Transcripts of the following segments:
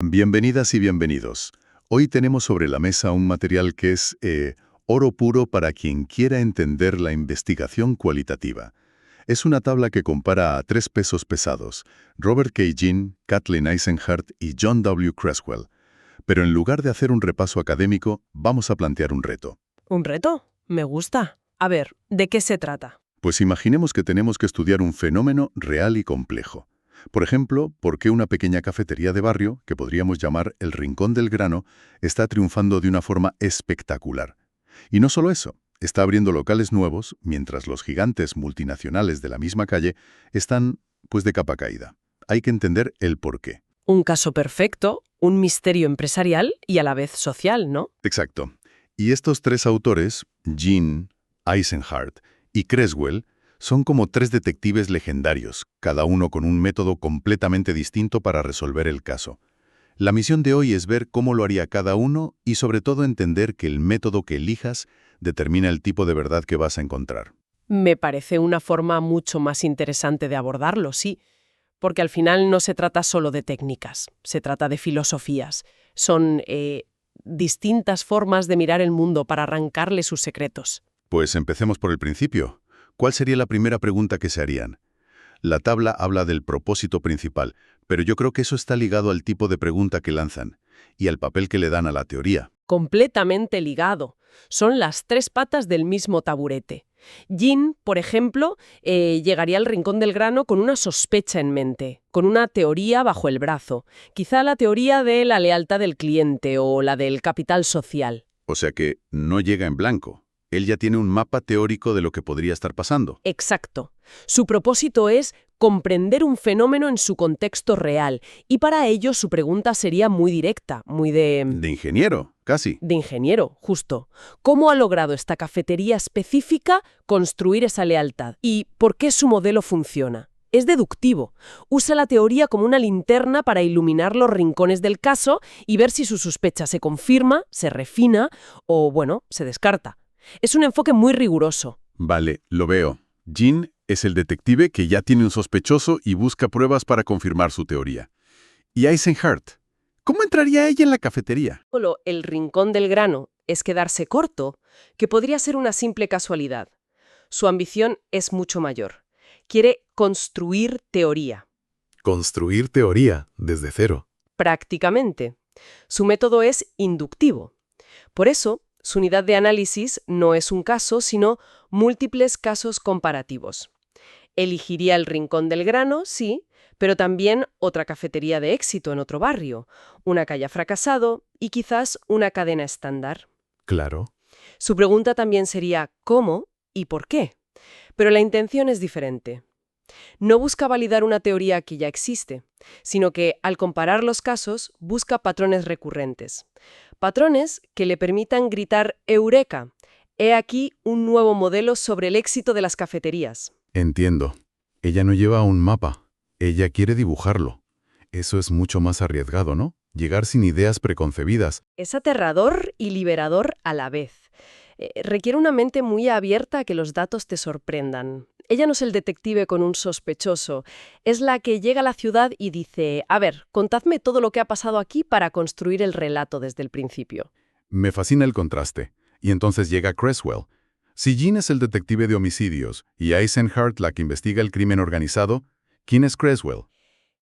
Bienvenidas y bienvenidos. Hoy tenemos sobre la mesa un material que es oro puro para quien quiera entender la investigación cualitativa. Es una tabla que compara a tres pesos pesados, Robert K. Ginn, Kathleen Eisenhardt y John W. Creswell. Pero en lugar de hacer un repaso académico, vamos a plantear un reto. ¿Un reto? Me gusta. A ver, ¿de qué se trata? Pues imaginemos que tenemos que estudiar un fenómeno real y complejo. Por ejemplo, ¿por qué una pequeña cafetería de barrio, que podríamos llamar el Rincón del Grano, está triunfando de una forma espectacular? Y no solo eso, está abriendo locales nuevos, mientras los gigantes multinacionales de la misma calle están, pues, de capa caída. Hay que entender el porqué. Un caso perfecto, un misterio empresarial y a la vez social, ¿no? Exacto. Y estos tres autores, Ginn, Eisenhardt y Creswell, son como tres detectives legendarios, cada uno con un método completamente distinto para resolver el caso. La misión de hoy es ver cómo lo haría cada uno y sobre todo entender que el método que elijas determina el tipo de verdad que vas a encontrar. Me parece una forma mucho más interesante de abordarlo, sí, porque al final no se trata solo de técnicas, se trata de filosofías. Son distintas formas de mirar el mundo para arrancarle sus secretos. Pues empecemos por el principio. ¿Cuál sería la primera pregunta que se harían? La tabla habla del propósito principal, pero yo creo que eso está ligado al tipo de pregunta que lanzan y al papel que le dan a la teoría. Completamente ligado. Son las tres patas del mismo taburete. Ginn, por ejemplo, llegaría al Rincón del Grano con una sospecha en mente, con una teoría bajo el brazo. Quizá la teoría de la lealtad del cliente o la del capital social. O sea que no llega en blanco. Él ya tiene un mapa teórico de lo que podría estar pasando. Exacto. Su propósito es comprender un fenómeno en su contexto real, y para ello su pregunta sería muy directa, muy De ingeniero, casi. de ingeniero, justo. ¿Cómo ha logrado esta cafetería específica construir esa lealtad? ¿Y por qué su modelo funciona? Es deductivo. Usa la teoría como una linterna para iluminar los rincones del caso y ver si su sospecha se confirma, se refina o, bueno, se descarta. Es un enfoque muy riguroso. Vale, lo veo. Ginn es el detective que ya tiene un sospechoso y busca pruebas para confirmar su teoría. ¿Y Eisenhardt? ¿Cómo entraría ella en la cafetería? Solo el Rincón del Grano es quedarse corto, que podría ser una simple casualidad. Su ambición es mucho mayor. Quiere construir teoría. Construir teoría desde cero. Prácticamente. Su método es inductivo. Por eso, su unidad de análisis no es un caso, sino múltiples casos comparativos. Elegiría el Rincón del Grano, sí, pero también otra cafetería de éxito en otro barrio, una que haya fracasado y quizás una cadena estándar. Claro. Su pregunta también sería ¿cómo y por qué? Pero la intención es diferente. No busca validar una teoría que ya existe, sino que, al comparar los casos, busca patrones recurrentes. Patrones que le permitan gritar «Eureka! He aquí un nuevo modelo sobre el éxito de las cafeterías». Entiendo. Ella no lleva un mapa. Ella quiere dibujarlo. Eso es mucho más arriesgado, ¿no? Llegar sin ideas preconcebidas. Es aterrador y liberador a la vez. Requiere una mente muy abierta a que los datos te sorprendan. Ella no es el detective con un sospechoso, es la que llega a la ciudad y dice, a ver, contadme todo lo que ha pasado aquí para construir el relato desde el principio. Me fascina el contraste. Y entonces llega Creswell. Si Ginn es el detective de homicidios y Eisenhardt la que investiga el crimen organizado, ¿quién es Creswell?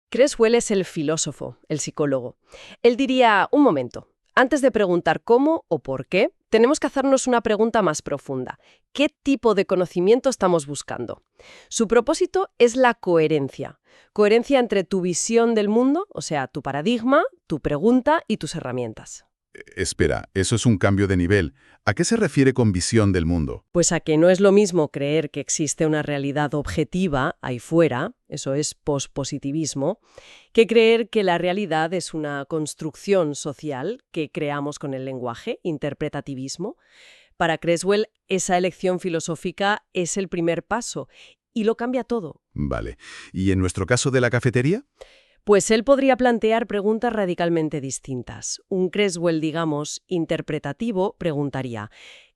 Creswell es el filósofo, el psicólogo. Él diría, un momento, antes de preguntar cómo o por qué, tenemos que hacernos una pregunta más profunda. ¿Qué tipo de conocimiento estamos buscando? Su propósito es la coherencia. Coherencia entre tu visión del mundo, o sea, tu paradigma, tu pregunta y tus herramientas. Espera, eso es un cambio de nivel. ¿A qué se refiere con visión del mundo? Pues a que no es lo mismo creer que existe una realidad objetiva ahí fuera, eso es pospositivismo, que creer que la realidad es una construcción social que creamos con el lenguaje, interpretativismo. Para Creswell, esa elección filosófica es el primer paso y lo cambia todo. Vale. ¿Y en nuestro caso de la cafetería? Pues él podría plantear preguntas radicalmente distintas. Un Creswell, digamos, interpretativo, preguntaría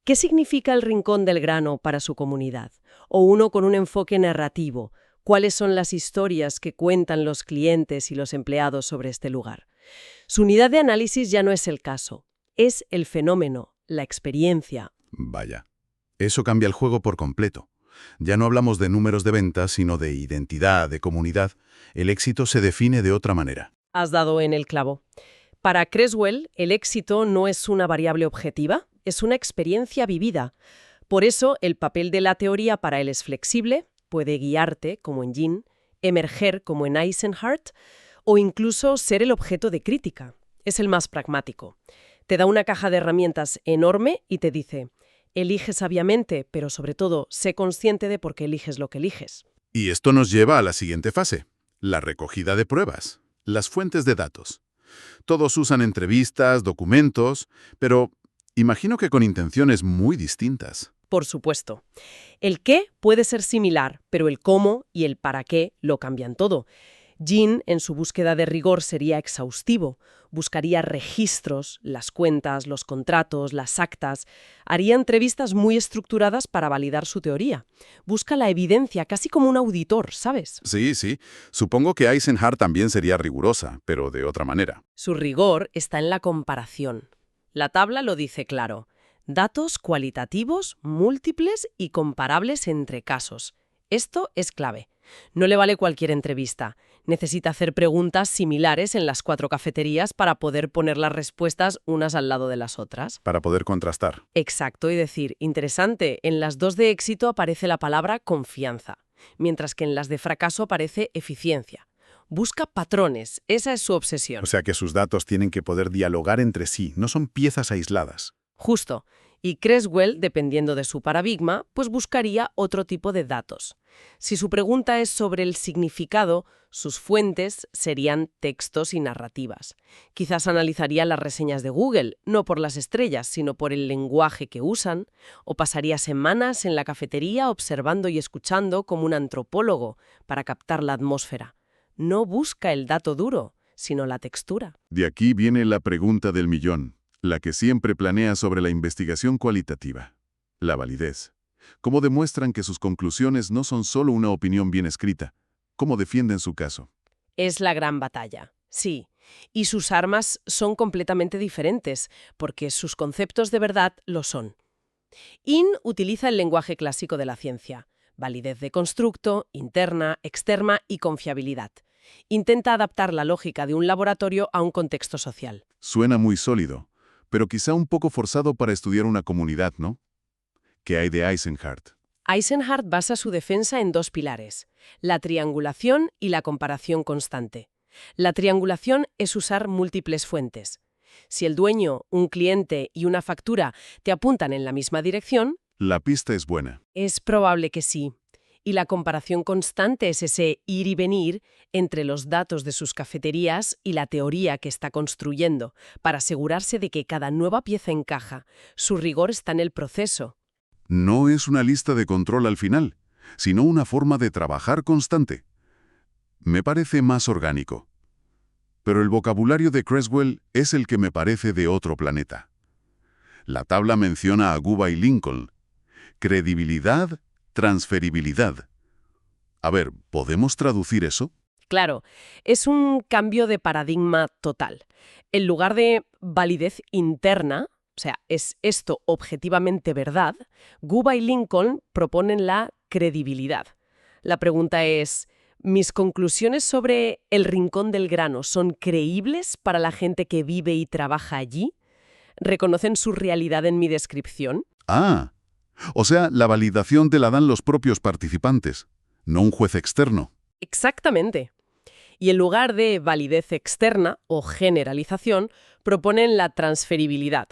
¿qué significa el Rincón del Grano para su comunidad? O uno con un enfoque narrativo. ¿Cuáles son las historias que cuentan los clientes y los empleados sobre este lugar? Su unidad de análisis ya no es el caso, es el fenómeno, la experiencia. Vaya, eso cambia el juego por completo. Ya no hablamos de números de ventas, sino de identidad, de comunidad. El éxito se define de otra manera. Has dado en el clavo. Para Creswell, el éxito no es una variable objetiva, es una experiencia vivida. Por eso, el papel de la teoría para él es flexible, puede guiarte, como en Jean, emerger, como en Eisenhardt, o incluso ser el objeto de crítica. Es el más pragmático. Te da una caja de herramientas enorme y te dice: elige sabiamente, pero sobre todo, sé consciente de por qué eliges lo que eliges. Y esto nos lleva a la siguiente fase, la recogida de pruebas, las fuentes de datos. Todos usan entrevistas, documentos, pero imagino que con intenciones muy distintas. Por supuesto. El qué puede ser similar, pero el cómo y el para qué lo cambian todo. Jean, en su búsqueda de rigor, sería exhaustivo. Buscaría registros, las cuentas, los contratos, las actas. Haría entrevistas muy estructuradas para validar su teoría. Busca la evidencia, casi como un auditor, ¿sabes? Sí. Supongo que Eisenhardt también sería rigurosa, pero de otra manera. Su rigor está en la comparación. La tabla lo dice claro. Datos cualitativos, múltiples y comparables entre casos. Esto es clave. No le vale cualquier entrevista. Necesita hacer preguntas similares en las 4 cafeterías para poder poner las respuestas unas al lado de las otras. Para poder contrastar. Exacto, y decir, interesante, en las 2 de éxito aparece la palabra confianza, mientras que en las de fracaso aparece eficiencia. Busca patrones, esa es su obsesión. O sea que sus datos tienen que poder dialogar entre sí, no son piezas aisladas. Justo. Y Creswell, dependiendo de su paradigma, pues buscaría otro tipo de datos. Si su pregunta es sobre el significado, sus fuentes serían textos y narrativas. Quizás analizaría las reseñas de Google, no por las estrellas, sino por el lenguaje que usan, o pasaría semanas en la cafetería observando y escuchando como un antropólogo para captar la atmósfera. No busca el dato duro, sino la textura. De aquí viene la pregunta del millón, la que siempre planea sobre la investigación cualitativa. La validez. ¿Cómo demuestran que sus conclusiones no son solo una opinión bien escrita? ¿Cómo defienden su caso? Es la gran batalla, sí. Y sus armas son completamente diferentes, porque sus conceptos de verdad lo son. In utiliza el lenguaje clásico de la ciencia: validez de constructo, interna, externa y confiabilidad. Intenta adaptar la lógica de un laboratorio a un contexto social. Suena muy sólido, pero quizá un poco forzado para estudiar una comunidad, ¿no? ¿Qué hay de Eisenhardt? Eisenhardt basa su defensa en 2 pilares: la triangulación y la comparación constante. La triangulación es usar múltiples fuentes. Si el dueño, un cliente y una factura te apuntan en la misma dirección, La pista es buena. es probable que sí. Y la comparación constante es ese ir y venir entre los datos de sus cafeterías y la teoría que está construyendo, para asegurarse de que cada nueva pieza encaja. Su rigor está en el proceso. No es una lista de control al final, sino una forma de trabajar constante. Me parece más orgánico. Pero el vocabulario de Creswell es el que me parece de otro planeta. La tabla menciona a Guba y Lincoln. Credibilidad, transferibilidad. A ver, ¿podemos traducir eso? Claro, es un cambio de paradigma total. En lugar de validez interna, o sea, ¿es esto objetivamente verdad?, Guba y Lincoln proponen la credibilidad. La pregunta es: ¿mis conclusiones sobre el rincón del grano son creíbles para la gente que vive y trabaja allí? ¿Reconocen su realidad en mi descripción? Ah, o sea, la validación te la dan los propios participantes, no un juez externo. Exactamente. Y en lugar de validez externa o generalización, proponen la transferibilidad.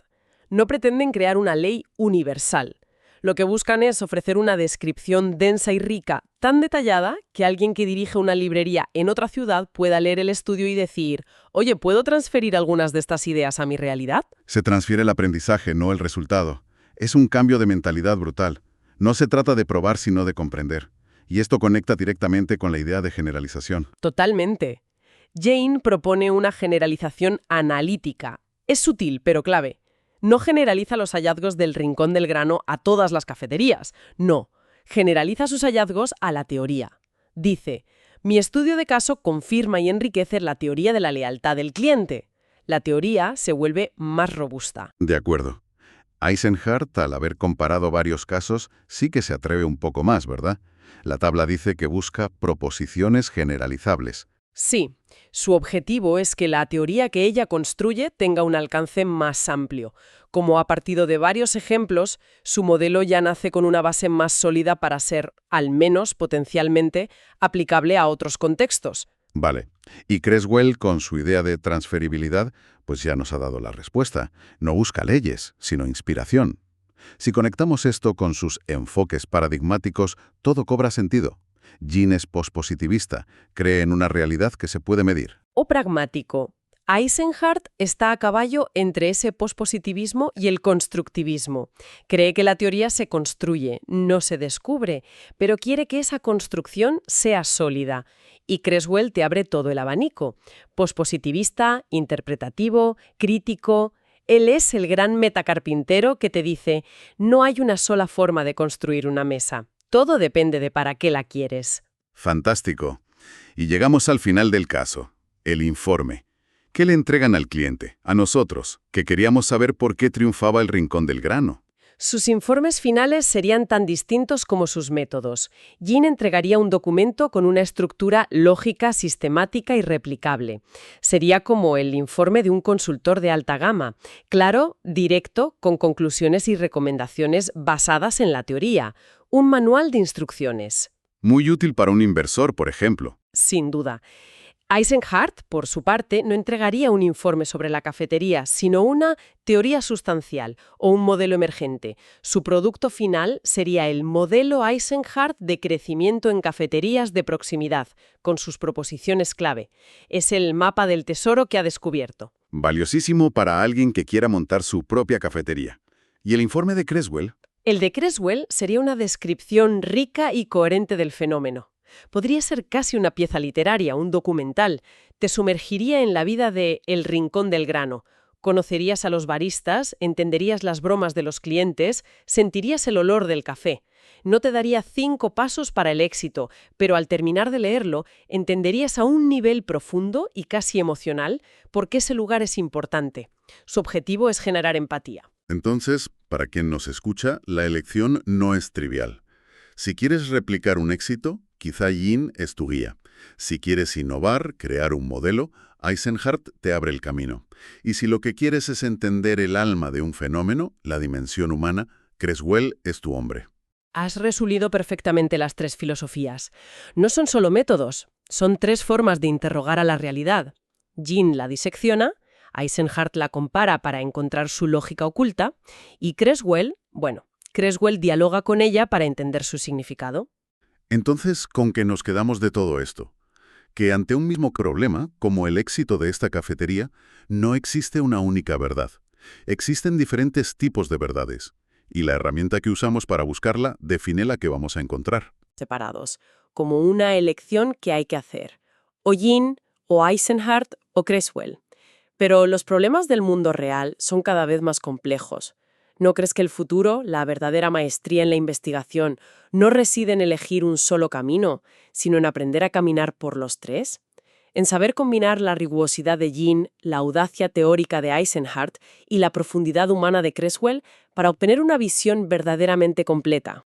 No pretenden crear una ley universal. Lo que buscan es ofrecer una descripción densa y rica, tan detallada que alguien que dirige una librería en otra ciudad pueda leer el estudio y decir: oye, ¿puedo transferir algunas de estas ideas a mi realidad? Se transfiere el aprendizaje, no el resultado. Es un cambio de mentalidad brutal. No se trata de probar, sino de comprender. Y esto conecta directamente con la idea de generalización. Totalmente. Jane propone una generalización analítica. Es sutil, pero clave. No generaliza los hallazgos del rincón del grano a todas las cafeterías. No. Generaliza sus hallazgos a la teoría. Dice: mi estudio de caso confirma y enriquece la teoría de la lealtad del cliente. la teoría se vuelve más robusta. De acuerdo. Eisenhardt, al haber comparado varios casos, sí que se atreve un poco más, ¿verdad? La tabla dice que busca proposiciones generalizables. Sí, su objetivo es que la teoría que ella construye tenga un alcance más amplio. Como ha partido de varios ejemplos, su modelo ya nace con una base más sólida para ser, al menos potencialmente, aplicable a otros contextos. Vale. Y Creswell, con su idea de transferibilidad, pues ya nos ha dado la respuesta. No busca leyes, sino inspiración. Si conectamos esto con sus enfoques paradigmáticos, todo cobra sentido. Jean es pospositivista, cree en una realidad que se puede medir. O pragmático. Eisenhardt está a caballo entre ese pospositivismo y el constructivismo. Cree que la teoría se construye, no se descubre, pero quiere que esa construcción sea sólida. Y Creswell te abre todo el abanico. Pospositivista, interpretativo, crítico. Él es el gran metacarpintero que te dice, no hay una sola forma de construir una mesa. Todo depende de para qué la quieres. Fantástico. Y llegamos al final del caso, el informe. ¿Qué le entregan al cliente, a nosotros, que queríamos saber por qué triunfaba el Rincón del Grano? Sus informes finales serían tan distintos como sus métodos. Jean entregaría un documento con una estructura lógica, sistemática y replicable. Sería como el informe de un consultor de alta gama, claro, directo, con conclusiones y recomendaciones basadas en la teoría. Un manual de instrucciones. Muy útil para un inversor, por ejemplo. Sin duda. Eisenhardt, por su parte, no entregaría un informe sobre la cafetería, sino una teoría sustancial o un modelo emergente. Su producto final sería el modelo Eisenhardt de crecimiento en cafeterías de proximidad, con sus proposiciones clave. Es el mapa del tesoro que ha descubierto. Valiosísimo para alguien que quiera montar su propia cafetería. ¿Y el informe de Creswell? El de Creswell sería una descripción rica y coherente del fenómeno. Podría ser casi una pieza literaria, un documental. Te sumergiría en la vida de El Rincón del Grano. Conocerías a los baristas, entenderías las bromas de los clientes, sentirías el olor del café. No te daría 5 pasos para el éxito, pero al terminar de leerlo, entenderías a un nivel profundo y casi emocional por qué ese lugar es importante. Su objetivo es generar empatía. Entonces, para quien nos escucha, la elección no es trivial. Si quieres replicar un éxito, quizá Jean es tu guía. Si quieres innovar, crear un modelo, Eisenhardt te abre el camino. Y si lo que quieres es entender el alma de un fenómeno, la dimensión humana, Creswell es tu hombre. Has resumido perfectamente las 3 filosofías. No son solo métodos, son 3 formas de interrogar a la realidad. Jean la disecciona, Eisenhardt la compara para encontrar su lógica oculta, y Creswell dialoga con ella para entender su significado. Entonces, ¿con qué nos quedamos de todo esto? Que ante un mismo problema, como el éxito de esta cafetería, no existe una única verdad. Existen diferentes tipos de verdades. Y la herramienta que usamos para buscarla define la que vamos a encontrar. Separados, como una elección que hay que hacer. O Jean, o Eisenhardt, o Creswell. Pero los problemas del mundo real son cada vez más complejos. ¿No crees que el futuro, la verdadera maestría en la investigación, no reside en elegir un solo camino, sino en aprender a caminar por los 3? En saber combinar la rigurosidad de Jean, la audacia teórica de Eisenhardt y la profundidad humana de Creswell para obtener una visión verdaderamente completa.